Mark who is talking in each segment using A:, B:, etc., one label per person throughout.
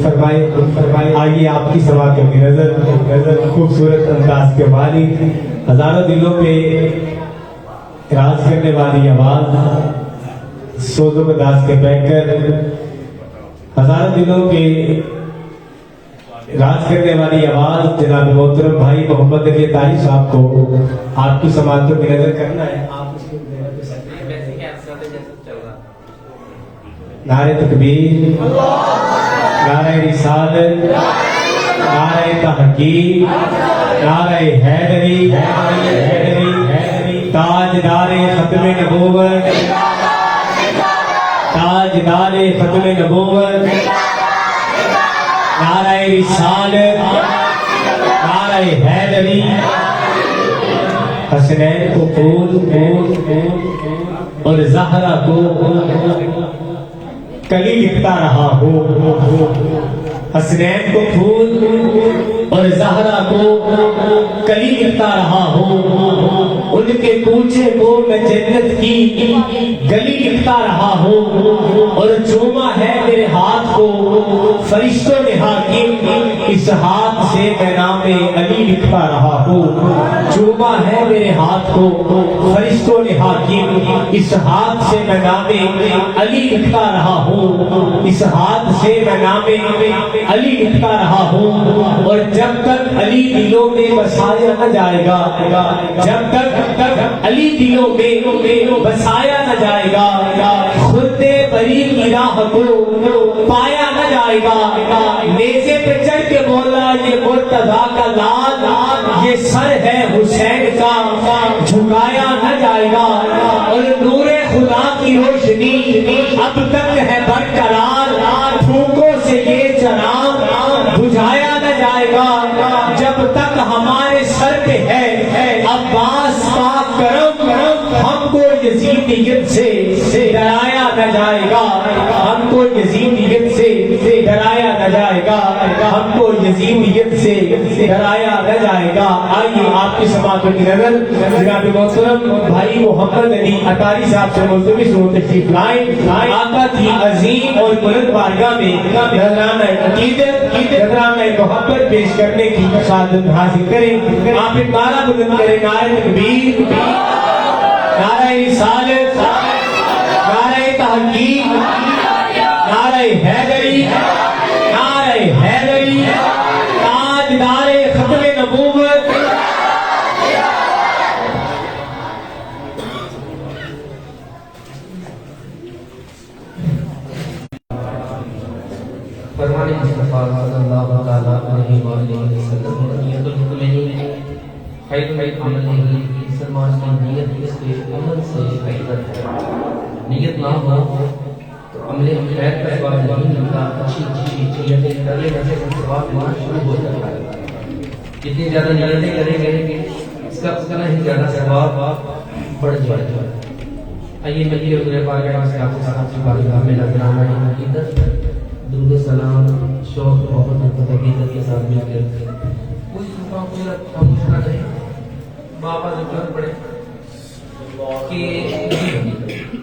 A: فرمائے آئیے آپ کی سماعت کی نظر خوبصورت انداز کے مالک ہزاروں دلوں پہ راز کرنے والی آواز سوزوں کے داس کے بینکر ہزاروں دلوں پہ راز کرنے والی آواز جناب محترم بھائی محمد علی اطاری صاحب کو آپ کی سماعتوں کی نظر کرنا ہے. آپ اس کو نعرہ تکبیر، نعرہ رسالت، نعرہ تحقیق، نعرہ حیدری، تاجدار ختم نبوت، تاجدار ختم نبوت، نعرہ رسالت، نعرہ حیدری. حسنین کو پھول اور زہرا کو کلی لکھتا رہا ہوں. حسنین کو پھول اور زہرا کو کلی لکھتا رہا ہوں. ان کے کوچے کو میں جنت کی گلی لکھتا رہا ہوں. اور چوما ہے میرے ہاتھ کو فرشتوں نے حاکم، اس ہاتھ سے میں نام علی لکھتا رہا ہوں. چوما ہے میرے ہاتھ کو فرشتوں نے حاکم، اس ہاتھ سے میں نام علی لکھتا رہا ہوں. اس ہاتھ سے میں نام علی لکھتا رہا ہوں. اور جب تک علی دلوں میں بسایا نہ جائے گا، جب تک علی دلوں میں بسایا نہ جائے گا، خود بری کی راہ کو پایا نہ جائے گا. نیزے پہ چڑھ کے بولا یہ مرتضیٰ کا لال، یہ سر ہے حسین کا، جھکایا نہ جائے گا. اور نور خدا کی روشنی اب تک ہے برقرار، پھونکوں سے یہ چراغ بجھایا نہ جائے گا. جب تک ہمارے سر پہ ہے عباس پاک کرم، ہم کو یزیدیت سے ڈرایا نہ جائے گا. ہم کو یزیدیت سے ڈرایا نہ جائے گا. ہم کو یزیدیت سے ڈرایا نہ جائے گا. آئیے آپ کی سماعتوں کی نظر جناب محترم بھائی محمد علی اطاری صاحب سے ملتمس ہوں تشریف لائیں. آقا کی عظیم اور بلند بارگاہ میں نذرانہ عقیدت، نذرانہ محبت پیش کرنے کی سعادت حاصل کریں. آپ ایک نعرہ بلند کریں، نعرہ تکبیر، نعرہ رسالت، نعرہ تحقیق، نعرہ حیدری، نعرہ حیدری، تاجدار ختم نبوت.
B: فرمان مصطفیٰ صلی اللہ تعالیٰ علیہ وآلہ وسلم نیت المؤمن خیر عمل ہی. مسلمان کی نیت اس کے عمل سے بہتر ہے. نیت نہ ہو تو عمل خیر کا ثواب نہیں ملتا. اچھی نیتیں کر لینے سے ثواب ملنا شروع ہو جاتا ہے. جتنی زیادہ نیتیں کریں گے اس کا اتنا ہی زیادہ ثواب بڑھ جائے گا. آئیے مجھے حضور پاک سے آپ کے ساتھ بارگاہ میں نذرانہ عقیدت، درود و سلام، شوق محبت اور عقیدت کے ساتھ مل کر کوئی صبح کوئی خاموش نہ رہے. بابا ضرورت پڑے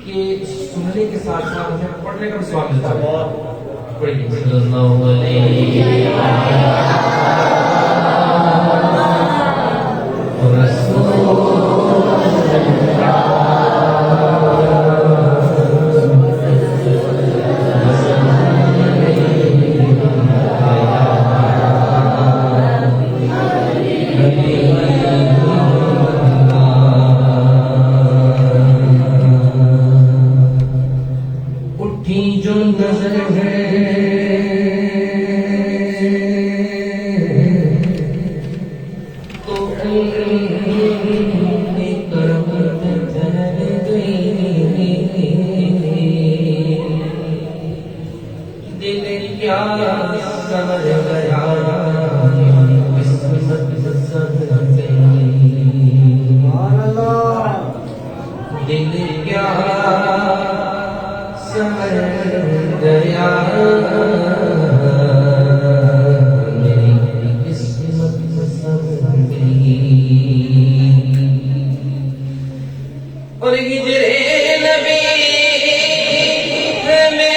B: کہ سننے کے ساتھ ساتھ ہمیں پڑھنے کا بھی ثواب ملتا ہے. پڑھیے صلی اللہ علیہ نبی میں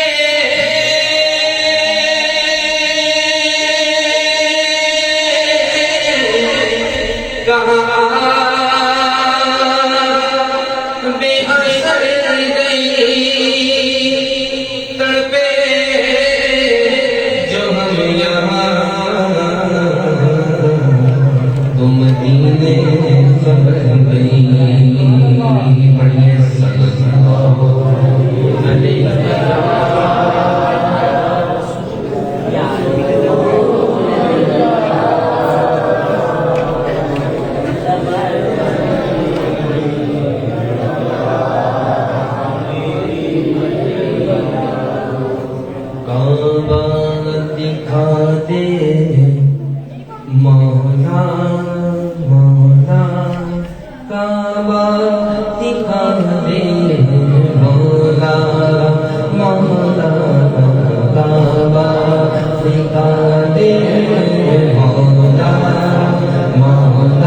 B: کہاں بے اثر گئی تڑپے جو ہم یہاں تو مدینے خبر گئی بڑے صلی اللہ علیہ کعبہ دکھا دے مولا مولا کعبہ دکھا دے مولا مولا کعبہ دکھا دے مولا مولا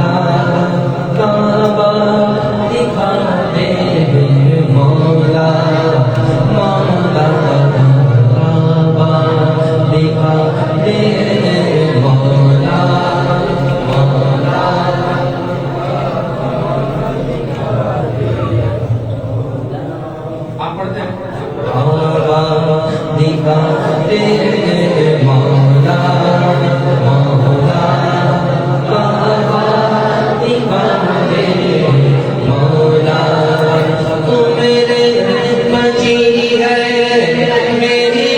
B: کعبہ دکھا دے مولا مولا دکھا دے مولا مولا آپ پڑھتے ہیں کعبہ دکھا دے مولا مولا کعبہ دکھا دے مولا تو میرے مجید ہے میری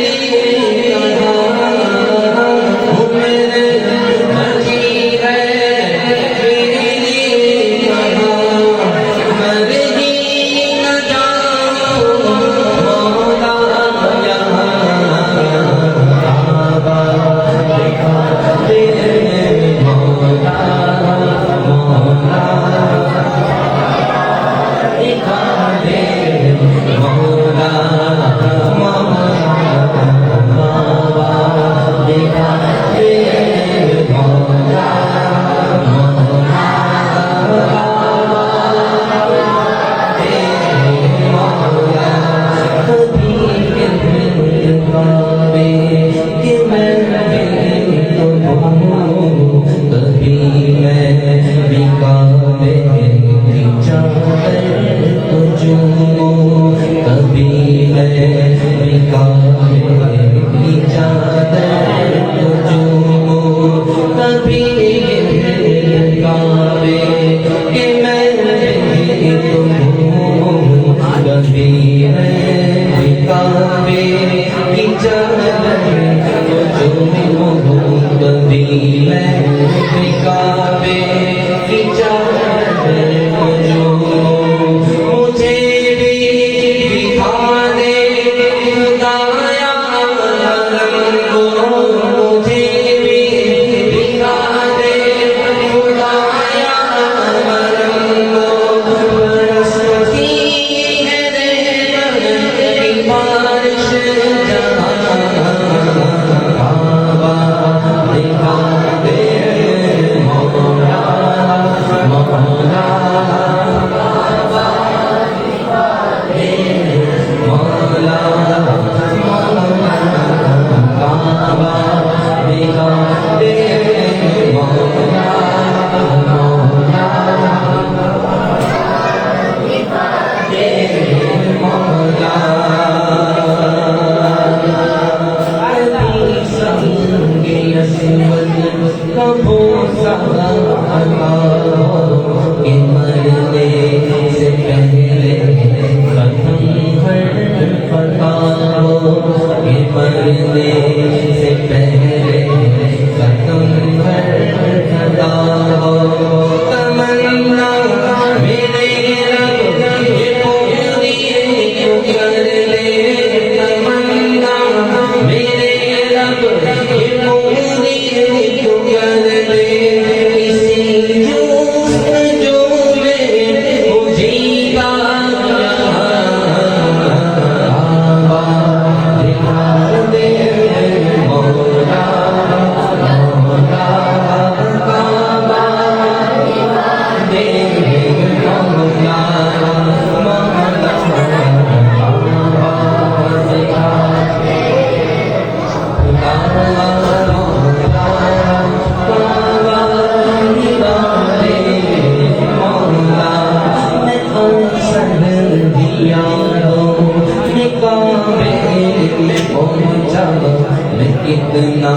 B: کتنا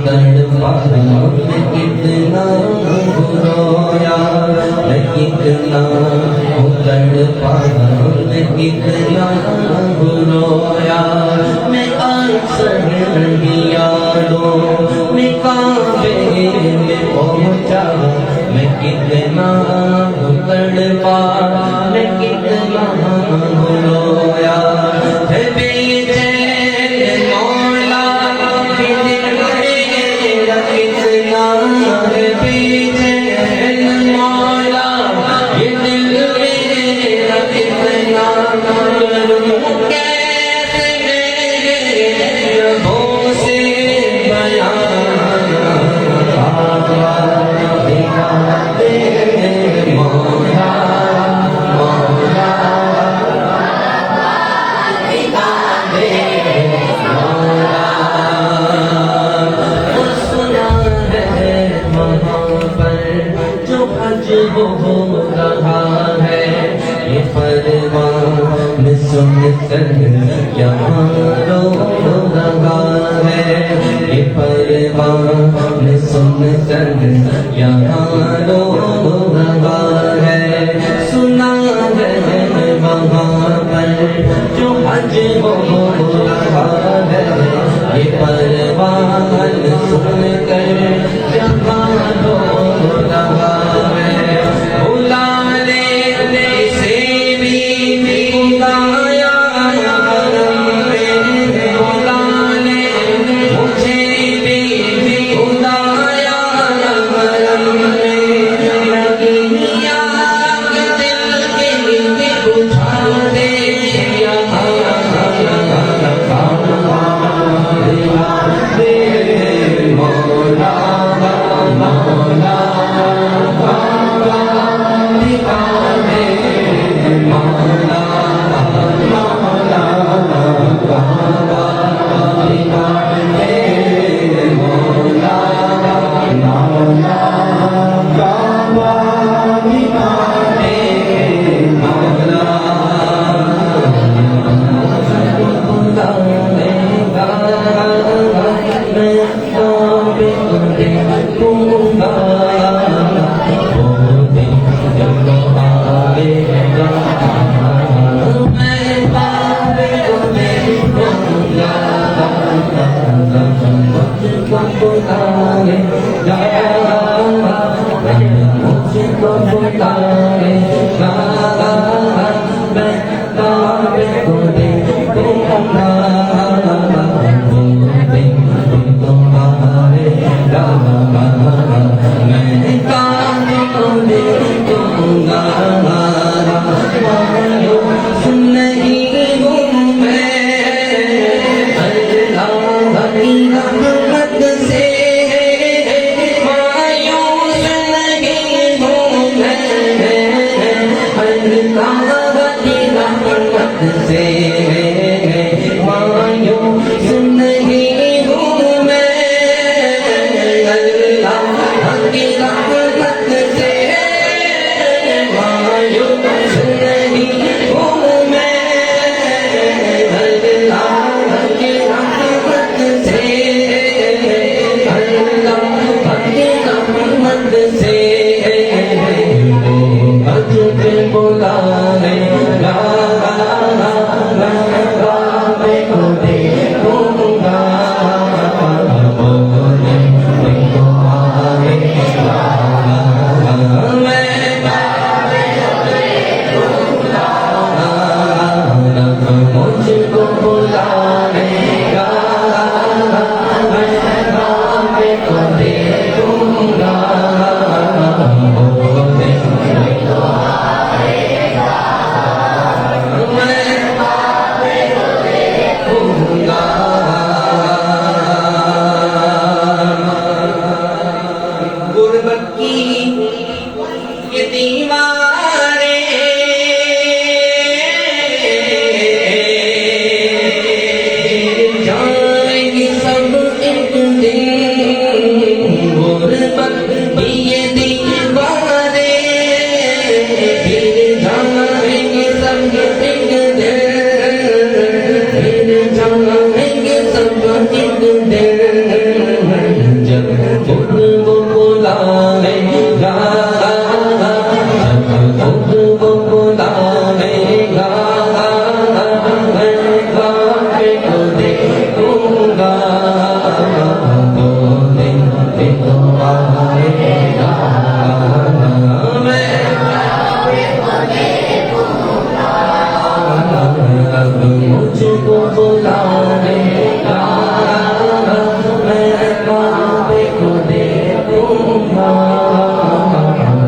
B: تڑپا میں کتنا رویا میں کتنا تڑپا میں کتنا رویا میں اکثر یادوں میں کعبے میں پہنچا میں کتنا تڑپا میں کتنا رویا ہے بے چین مولا دل میرا کتنا ہے بے چین مولا یہ دل میرا کتنا کروں کیسے میرے لبوں سے بیان مولا ہو رہا ہے یہ فرمان سن کر یہاں رو رہا ہے یہ فرمان سن کر یہاں رو رہا ہے سنا ہے وہاں پر جو حج ہو رہا ہے یہ فرمان سن کر یہاں رو رہا ہے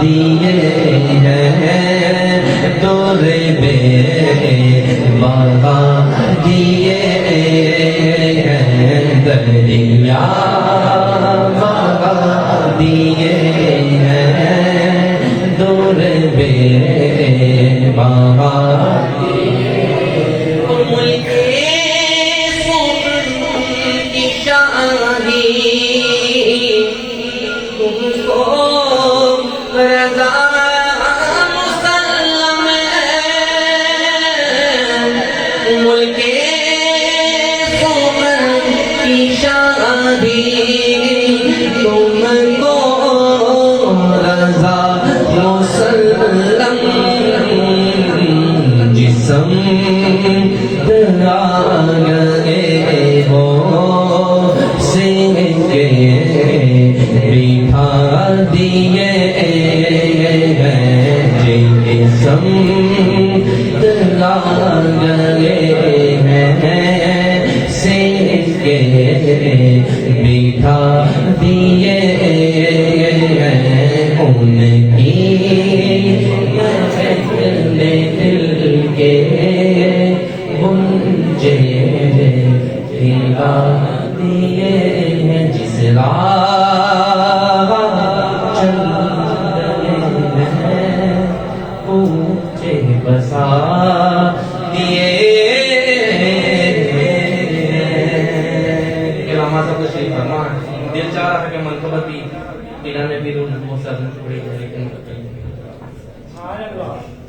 B: دیے ہیں دور بے بقا دیے ہیں دریا بقا دیے ہیں دور بے بقا بٹھا دیے ان کی دل کے گنجے بھگا دیے جس راہ چل رہے ہیں اونچے بسا دیے دل چاہ رہا ہے کہ منقبت بھی میں بھی روح بہت سارے